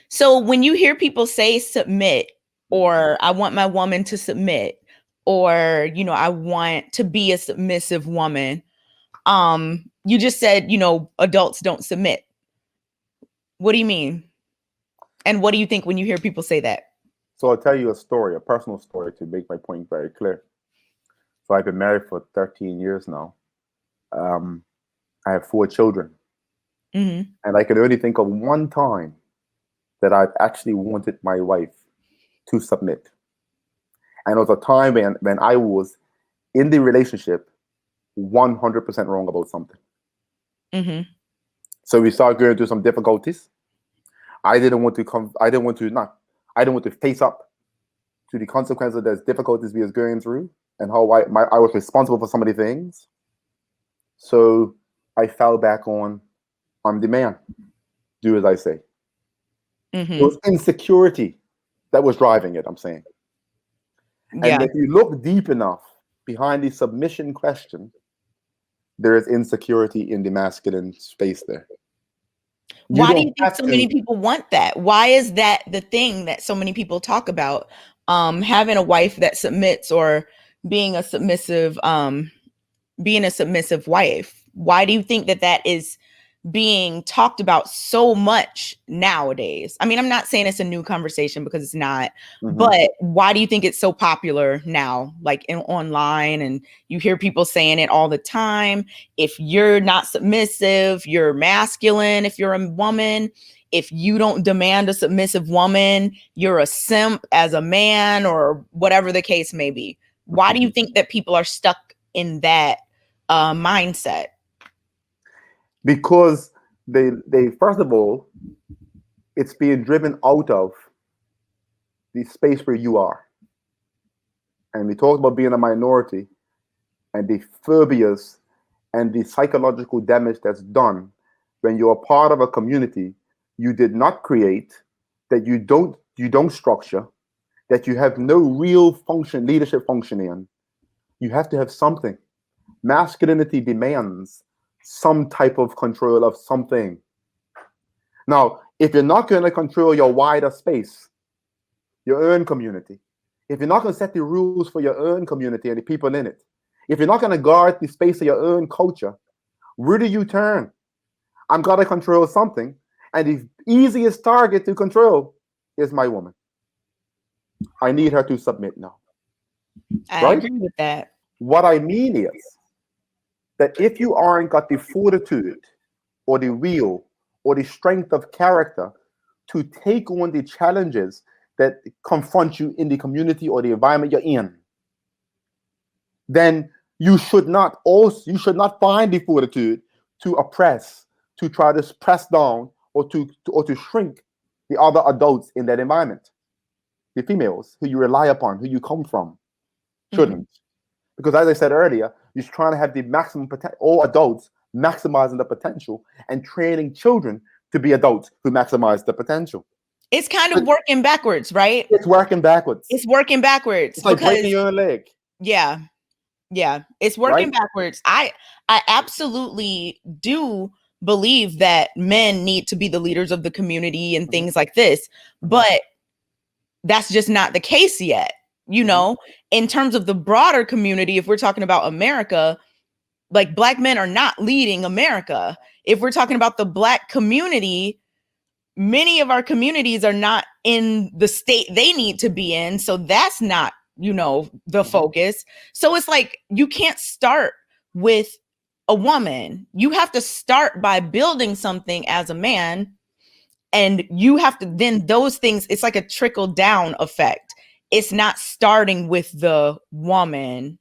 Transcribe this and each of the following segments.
So when you hear people say submit, or I want my woman to submit, or I want to be a submissive woman, you just said, adults don't submit. What do you mean? And what do you think when you hear people say that? So I'll tell you a story, a personal story, to make my point very clear. So I've been married for 13 years now. I have 4 children. Mm-hmm. And I can only think of one time that I've actually wanted my wife to submit. And it was a time when I was in the relationship 100% wrong about something. Mm-hmm. So we started going through some difficulties. I didn't want to face up to the consequences of those difficulties we was going through, and how I was responsible for some of the things. So I fell back on the man. Do as I say. Mm-hmm. It was insecurity that was driving it, I'm saying. Yeah. And if you look deep enough behind the submission question, there is insecurity in the masculine space there. Why do you think so many people want that? Why is that the thing that so many people talk about? Having a wife that submits, or being a submissive wife. Why do you think that is being talked about so much nowadays? I mean, I'm not saying it's a new conversation, because it's not, but why do you think it's so popular now, like online, and you hear people saying it all the time? If you're not submissive, you're masculine. If you're a woman, if you don't demand a submissive woman, you're a simp as a man, or whatever the case may be. Why do you think that people are stuck in that mindset? Because they first of all, it's being driven out of the space where you are. And we talked about being a minority, and the phobias and the psychological damage that's done when you're a part of a community you did not create, that you don't structure, that you have no real leadership function in. You have to have something. Masculinity demands some type of control of something. Now, if you're not going to control your wider space, your own community, if you're not going to set the rules for your own community and the people in it, if you're not going to guard the space of your own culture, where do you turn? I'm going to control something, and the easiest target to control is my woman. I need her to submit now. I agree with that. What I mean is that if you aren't got the fortitude or the will or the strength of character to take on the challenges that confront you in the community or the environment you're in, then you should not find the fortitude to oppress, to try to press down, or to shrink the other adults in that environment. The females who you rely upon, who you come from, shouldn't. Because as I said earlier, you're trying to have the maximum potential, all adults maximizing the potential, and training children to be adults who maximize the potential. It's kind of working backwards, right? It's working backwards. It's working backwards. It's like breaking your own leg. Yeah. Yeah. It's working backwards. I absolutely do believe that men need to be the leaders of the community and things like this, but that's just not the case yet. In terms of the broader community, if we're talking about America, like, Black men are not leading America. If we're talking about the Black community, many of our communities are not in the state they need to be in. So that's not, the focus. So it's like, you can't start with a woman. You have to start by building something as a man. And you have to, then those things, it's like a trickle down effect. It's not starting with the woman.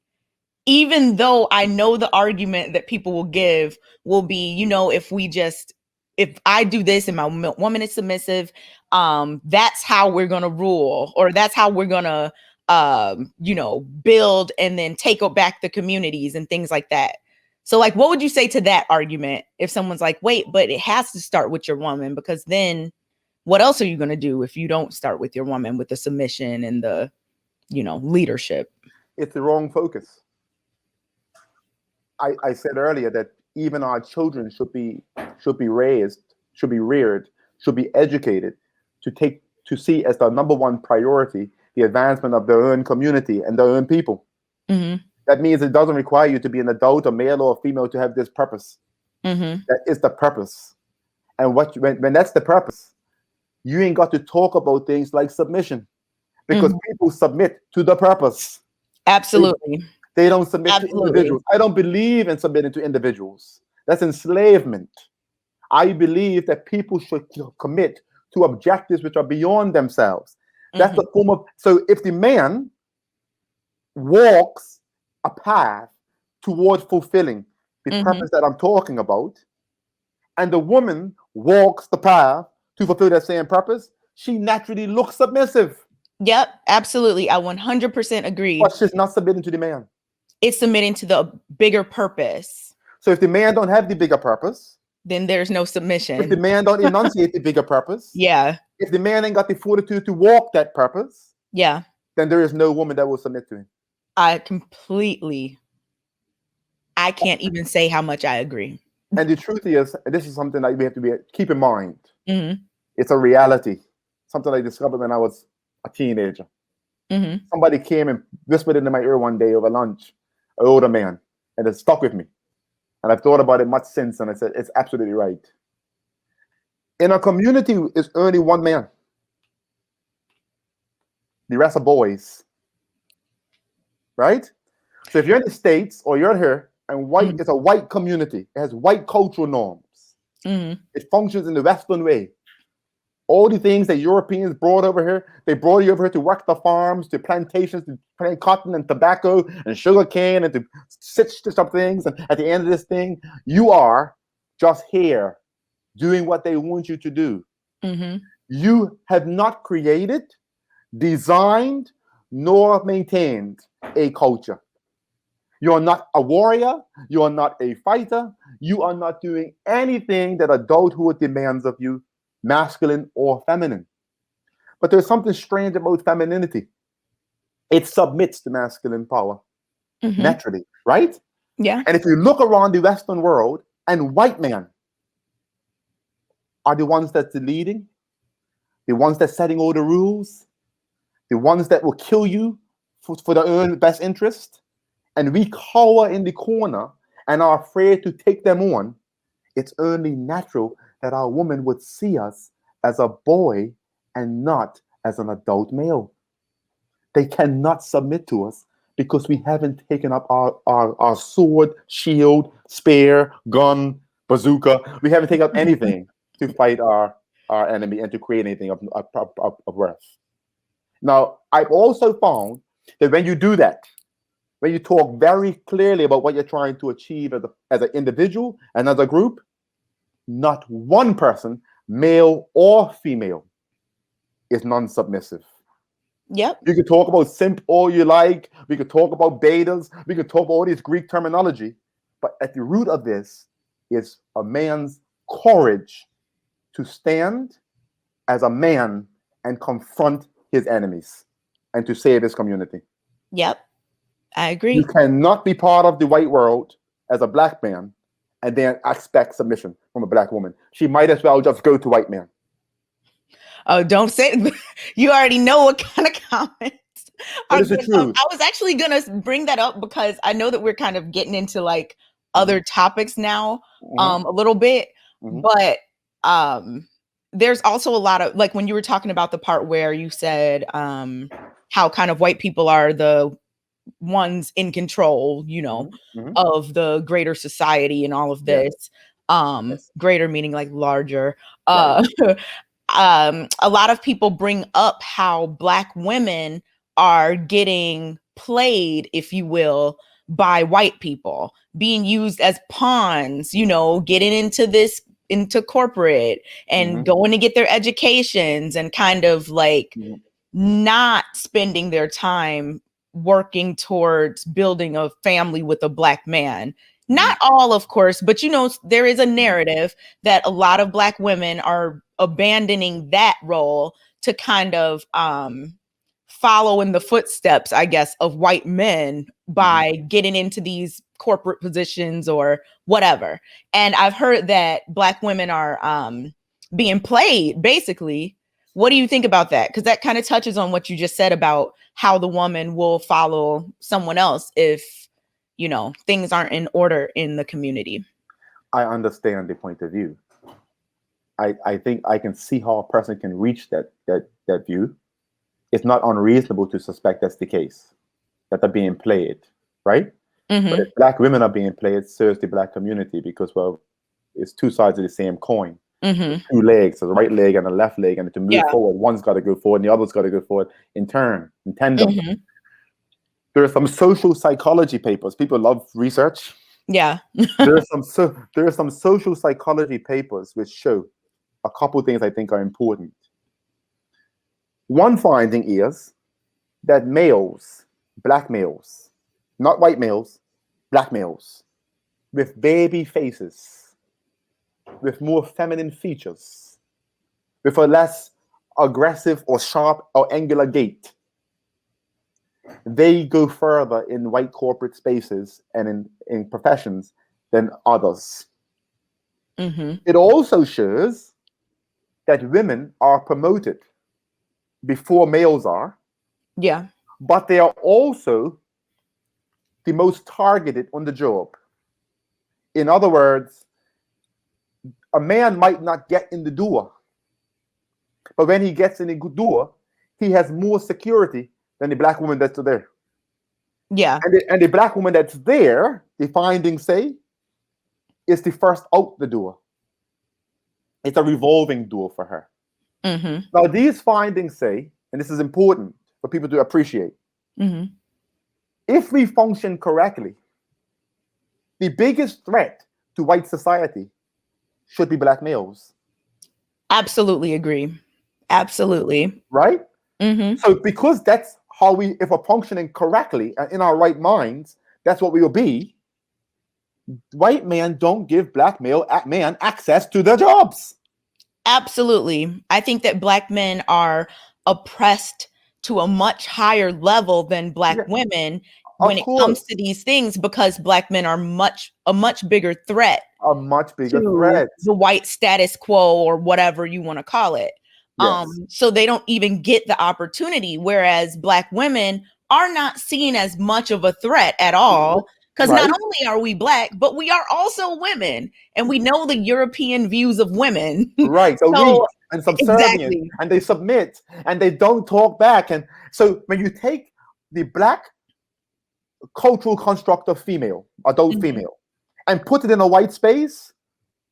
Even though I know the argument that people will give will be, if I do this and my woman is submissive, that's how we're going to rule, or that's how we're going to, build and then take back the communities and things like that. So, like, what would you say to that argument if someone's like, wait, but it has to start with your woman, because then what else are you going to do if you don't start with your woman, with the submission and the, leadership? It's the wrong focus. I said earlier that even our children should be raised, should be reared, should be educated to see as the number one priority the advancement of their own community and their own people. Mm-hmm. That means it doesn't require you to be an adult, a male or a female, to have this purpose. Mm-hmm. That is the purpose. And when that's the purpose, you ain't got to talk about things like submission, because people submit to the purpose. Absolutely. They don't submit to individuals. I don't believe in submitting to individuals. That's enslavement. I believe that people should commit to objectives which are beyond themselves. That's the form of, so if the man walks a path toward fulfilling the purpose that I'm talking about, and the woman walks the path to fulfill that same purpose, she naturally looks submissive. Yep, absolutely. I 100% agree. But she's not submitting to the man. It's submitting to the bigger purpose. So if the man don't have the bigger purpose, then there's no submission. If the man don't enunciate the bigger purpose, yeah. If the man ain't got the fortitude to walk that purpose, yeah, then there is no woman that will submit to him. I can't even say how much I agree. And the truth is, and this is something that we have to keep in mind. It's a reality. Something I discovered when I was a teenager. Somebody came and whispered into my ear one day over lunch, an older man, and it stuck with me. And I've thought about it much since, and I said, it's absolutely right. In a community, it's only one man. The rest are boys. Right? So if you're in the States or you're here, and white, it's a white community. It has white cultural norms. It functions in the Western way. All the things that Europeans brought over here, they brought you over here to work the farms, to plantations, to plant cotton and tobacco and sugar cane and to stitch up things. And at the end of this thing, you are just here doing what they want you to do. You have not created, designed, nor maintained a culture. You are not a warrior. You are not a fighter. You are not doing anything that adulthood demands of you, masculine or feminine. But there's something strange about femininity. It submits to masculine power naturally, right? Yeah. And if you look around the Western world, and white men are the ones that's leading, the ones that's setting all the rules, the ones that will kill you for their own best interest, and we cower in the corner and are afraid to take them on, it's only natural that our woman would see us as a boy and not as an adult male. They cannot submit to us because we haven't taken up our sword, shield, spear, gun, bazooka. We haven't taken up anything to fight our enemy and to create anything of worth. Now, I've also found that when you do that, when you talk very clearly about what you're trying to achieve as an individual and as a group, not one person, male or female, is non-submissive. Yep. You could talk about simp all you like. We could talk about betas. We could talk about all this Greek terminology. But at the root of this is a man's courage to stand as a man and confront his enemies and to save his community. Yep. I agree. You cannot be part of the white world as a black man and then expect submission from a black woman. She might as well just go to white men. Oh, don't say you already know what kind of comments. It's the truth. I was actually gonna bring that up because I know that we're kind of getting into like other topics now, a little bit, but there's also a lot of, like, when you were talking about the part where you said how kind of white people are the ones in control, you know, of the greater society and all of this. Greater meaning like larger. Right. A lot of people bring up how black women are getting played, if you will, by white people, being used as pawns, you know, getting into corporate and going to get their educations and kind of like not spending their time working towards building a family with a black man. Not all, of course, but, you know, there is a narrative that a lot of black women are abandoning that role to kind of follow in the footsteps, I guess, of white men by getting into these corporate positions or whatever. And I've heard that black women are being played, basically, What do you think about that? Because that kind of touches on what you just said about how the woman will follow someone else if, you know, things aren't in order in the community. I understand the point of view. I think I can see how a person can reach that view. It's not unreasonable to suspect that's the case, that they're being played, right? But if black women are being played, it serves the black community because, well, it's two sides of the same coin. Two legs, so the right leg and the left leg, and to move forward, one's got to go forward and the other's got to go forward in turn, in tandem. There are some social psychology papers. People love research. Yeah. there are some social psychology papers which show a couple of things I think are important. One finding is that males, black males, not white males, black males, with baby faces, with more feminine features, with a less aggressive or sharp or angular gait, they go further in white corporate spaces and in professions than others. It also shows that women are promoted before males are. Yeah. But they are also the most targeted on the job. In other words, a man might not get in the door, but when he gets in the door, he has more security than the black woman that's there. Yeah. And the black woman that's there, the findings say, is the first out the door. It's a revolving door for her. Now, these findings say, and this is important for people to appreciate, if we function correctly, the biggest threat to white society should be black males. Absolutely agree. Absolutely. Right? So because that's how we, if we're functioning correctly and in our right minds, that's what we will be. White men don't give black man access to their jobs. Absolutely. I think that black men are oppressed to a much higher level than black women when it comes to these things, because black men are a much bigger threat. A much bigger threat. The white status quo, or whatever you want to call it. Yes. So they don't even get the opportunity, whereas black women are not seen as much of a threat at all. Because not only are we black, but we are also women, and we know the European views of women. Right. So weak and subservient, and they submit and they don't talk back. And so when you take the black cultural construct of female, adult female, and put it in a white space,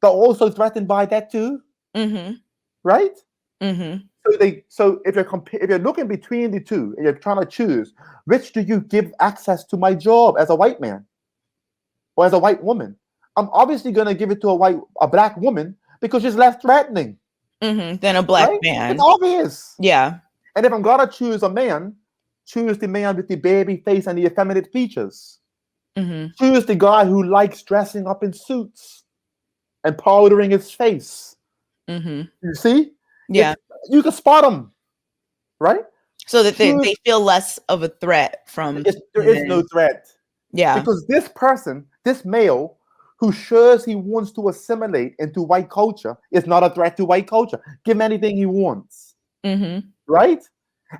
they're also threatened by that too. Right? So if you're looking between the two and you're trying to choose, which do you give access to my job as a white man or as a white woman? I'm obviously going to give it to a black woman because she's less threatening than a black man. It's obvious. Yeah. And if I'm going to choose a man, choose the man with the baby face and the effeminate features. Choose the guy who likes dressing up in suits and powdering his face. You see? Yeah. You can spot them, right? So that they feel less of a threat from. There is no threat. Yeah. Because this person, this male, who shows he wants to assimilate into white culture, is not a threat to white culture. Give him anything he wants. Right?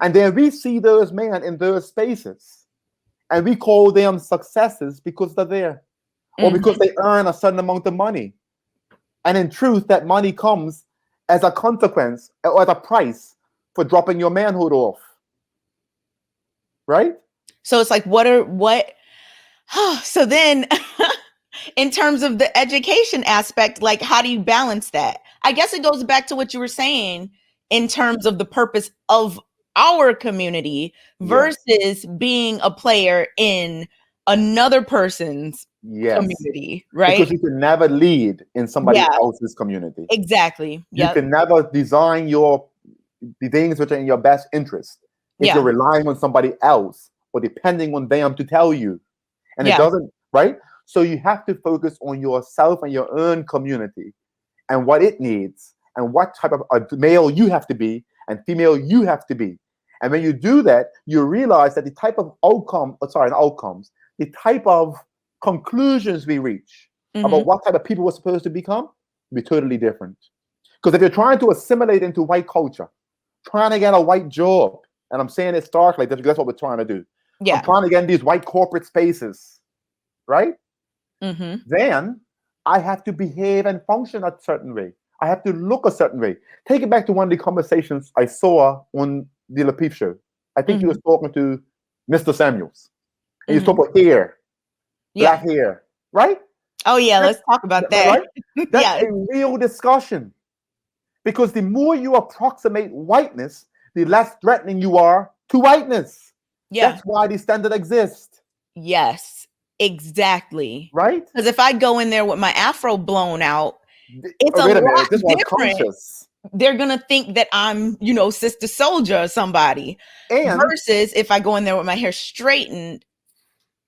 And then we see those men in those spaces, and we call them successes because they're there, or because they earn a certain amount of money. And in truth, that money comes as a consequence or as a price for dropping your manhood off. Right? So it's like, so then in terms of the education aspect, like, how do you balance that? I guess it goes back to what you were saying in terms of the purpose of our community versus being a player in another person's community, right? Because you can never lead in somebody else's community. Exactly. You can never design the things which are in your best interest if you're relying on somebody else or depending on them to tell you. And it doesn't, right? So you have to focus on yourself and your own community and what it needs and what type of a male you have to be and female you have to be. And when you do that, you realize that the type of the type of conclusions we reach about what type of people we're supposed to become will be totally different. Because if you're trying to assimilate into white culture, trying to get a white job, and I'm saying it starkly, that's what we're trying to do. Yeah. I'm trying to get in these white corporate spaces, right? Then I have to behave and function a certain way. I have to look a certain way. Take it back to one of the conversations I saw on the Lapeef show. I think you was talking to Mr. Samuels. And you talk about hair, black hair, right? Oh yeah, let's talk about that. Right? That's a real discussion. Because the more you approximate whiteness, the less threatening you are to whiteness. Yeah. That's why the standard exists. Yes, exactly. Right? Because if I go in there with my afro blown out, it's a lot different. Conscious. They're gonna think that I'm, Sister Soldier or somebody. And versus if I go in there with my hair straightened,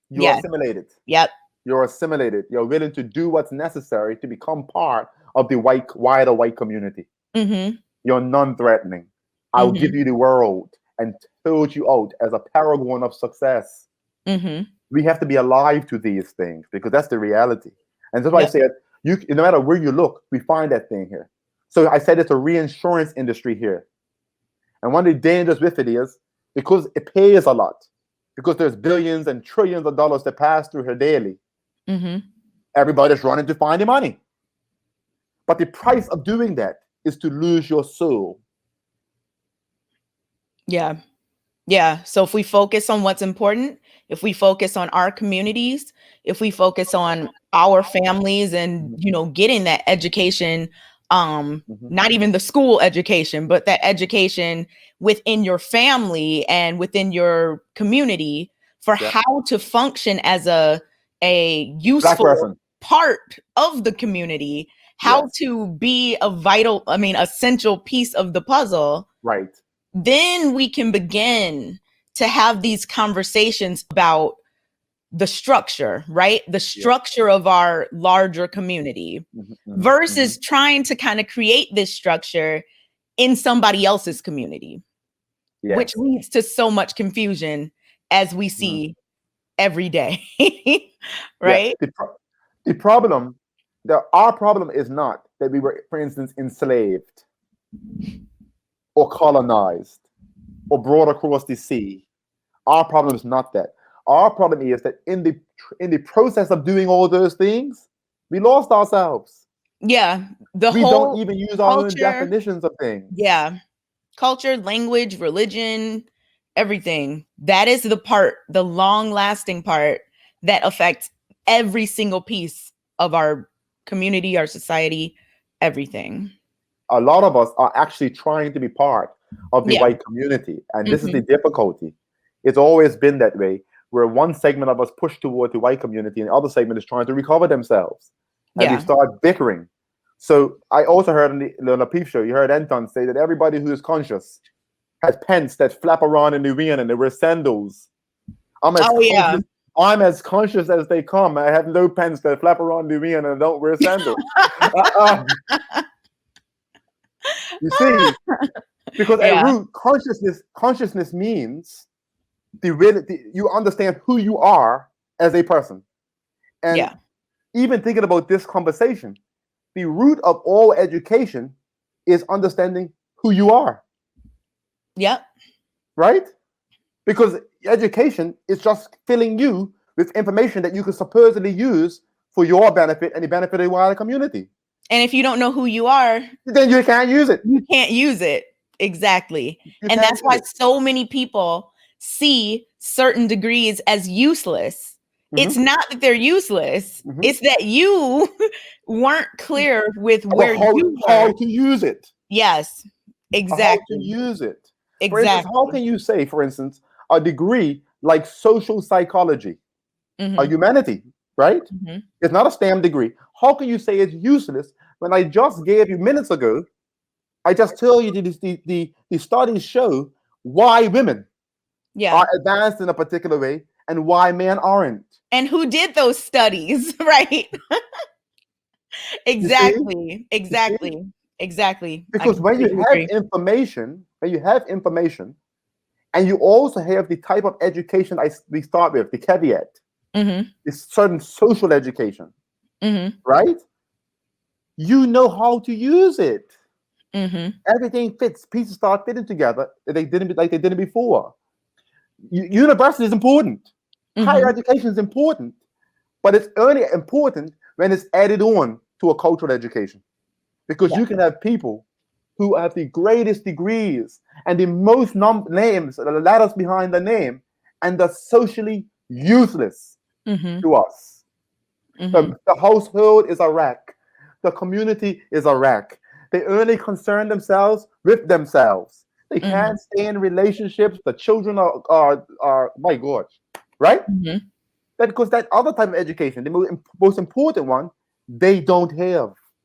you're assimilated. Yep. You're assimilated. You're willing to do what's necessary to become part of the wider white community. You're non-threatening. I'll give you the world and told you out as a paragon of success. We have to be alive to these things because that's the reality. And that's why I said, no matter where you look, we find that thing here. So I said it's a reinsurance industry here. And one of the dangers with it is because it pays a lot, because there's billions and trillions of dollars that pass through here daily. Everybody's running to find the money. But the price of doing that is to lose your soul. Yeah. Yeah. So if we focus on what's important, if we focus on our communities, if we focus on our families and, getting that education, not even the school education, but that education within your family and within your community for how to function as a useful part of the community, how to be a essential piece of the puzzle. Right. Then we can begin to have these conversations about the structure, right? The structure of our larger community versus trying to kind of create this structure in somebody else's community, which leads to so much confusion as we see every day, right? The problem, our problem is not that we were, for instance, enslaved or colonized or brought across the sea. Our problem is not that. Our problem is that in the process of doing all those things, we lost ourselves. Yeah. We don't even use our own definitions of things. Yeah. Culture, language, religion, everything. That is the long-lasting part that affects every single piece of our community, our society, everything. A lot of us are actually trying to be part of the white community. And this is the difficulty. It's always been that way, where one segment of us push toward the white community and the other segment is trying to recover themselves. And we start bickering. So I also heard on the Lapeef show, you heard Anton say that everybody who is conscious has pants that flap around in the wind and they wear sandals. I'm as conscious as they come. I have no pants that flap around the wind and I don't wear sandals. You see, because at root, consciousness means you understand who you are as a person. And even thinking about this conversation, the root of all education is understanding who you are. Yep. Right? Because education is just filling you with information that you can supposedly use for your benefit and the benefit of the wider community. And if you don't know who you are, then you can't use it. You can't use it. Exactly. And that's why so many people see certain degrees as useless. It's not that they're useless. It's that you weren't clear with how to use it. Yes, exactly. How to use it. Exactly. For instance, how can you say, for instance, a degree like social psychology, a humanity, right? It's not a STEM degree. How can you say it's useless when I just gave you minutes ago, I just tell you the studies show why women are advanced in a particular way and why men aren't. And who did those studies, right? Exactly. Because when you have information, and you also have the type of education we start with, the caveat, it's certain social education, right? You know how to use it. Mm-hmm. Everything fits. Pieces start fitting together. They didn't before. University is important. Higher Mm-hmm. education is important, but it's only important when it's added on to a cultural education, because Yeah. you can have people who have the greatest degrees and the most names, the letters behind the name, and they're socially useless Mm-hmm. to us. Mm-hmm. The household is a wreck. The community is a wreck. They only concern themselves with themselves. They Mm-hmm. can't stay in relationships. The children are my God, right? Mm-hmm. That because that other type of education, the most important one, they don't have.